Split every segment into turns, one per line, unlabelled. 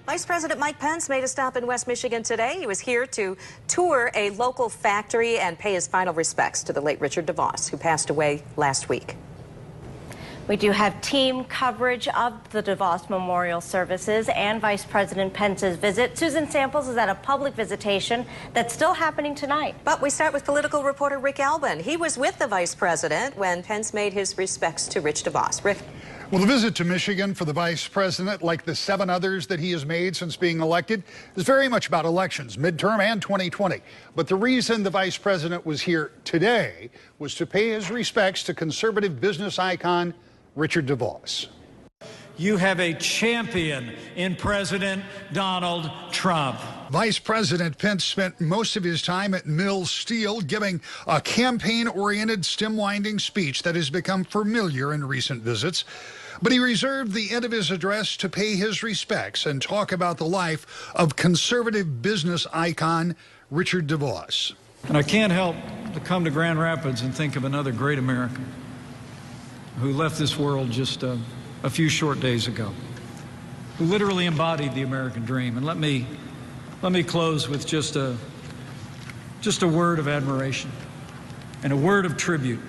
Vice President Mike Pence made a stop in West Michigan today. He was here to tour a local factory and pay his final respects to the late Richard DeVos, who passed away last week.
We do have team coverage of the DeVos memorial services and Vice President Pence's visit. Susan Samples is at a public visitation that's still happening tonight.
But we start with political reporter Rick Albin. He was with the Vice President when Pence made his respects to Rich DeVos. Rick?
Well, the visit to Michigan for the Vice President, like the 7 others that he has made since being elected, is very much about elections, midterm and 2020. But the reason the Vice President was here today was to pay his respects to conservative business icon Richard DeVos.
You have a champion in President Donald Trump.
Vice President Pence spent most of his time at Mill Steel giving a campaign-oriented stem-winding speech that has become familiar in recent visits. But he reserved the end of his address to pay his respects and talk about the life of conservative business icon Richard DeVos.
And I can't help but come to Grand Rapids and think of another great American who left this world just a few short days ago, who literally embodied the American dream. And let me close with just a word of admiration and a word of tribute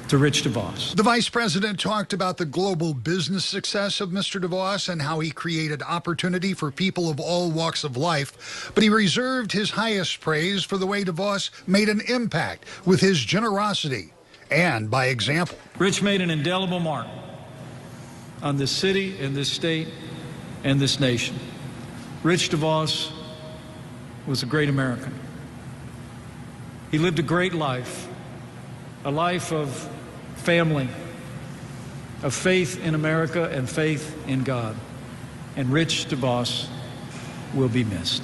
to Rich DeVos.
The Vice President talked about the global business success of Mr. DeVos and how he created opportunity for people of all walks of life, but he reserved his highest praise for the way DeVos made an impact with his generosity and by example.
Rich made an indelible mark on this city and this state and this nation. Rich DeVos was a great American. He lived a great life, a life of family, of faith in America and faith in God. And Rich DeVos will be missed.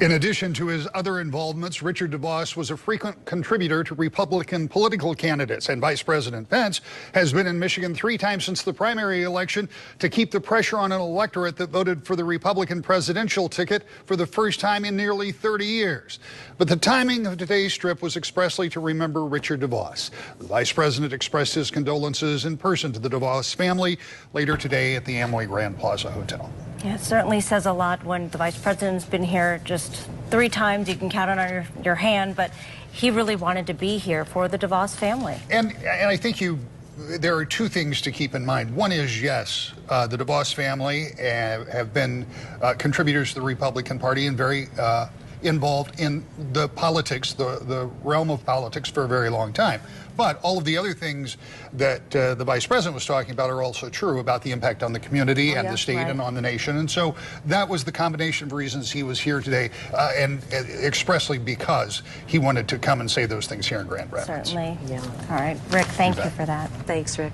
In addition to his other involvements, Richard DeVos was a frequent contributor to Republican political candidates, and Vice President Pence has been in Michigan 3 times since the primary election to keep the pressure on an electorate that voted for the Republican presidential ticket for the first time in nearly 30 years. But the timing of today's trip was expressly to remember Richard DeVos. The Vice President expressed his condolences in person to the DeVos family later today at the Amway Grand Plaza Hotel.
Yeah, it certainly says a lot when the Vice President's been here just 3 times. You can count it on your hand, but he really wanted to be here for the DeVos family.
And I think there are 2 things to keep in mind. One is, yes, the DeVos family have been contributors to the Republican Party and very involved in the politics, the realm of politics for a very long time. But all of the other things that the Vice President was talking about are also true about the impact on the community and the state and on the nation. And so that was the combination of reasons he was here today, and expressly because he wanted to come and say those things here in Grand Rapids.
Certainly. Yeah. All right, Rick, thank you for that.
Thanks, Rick.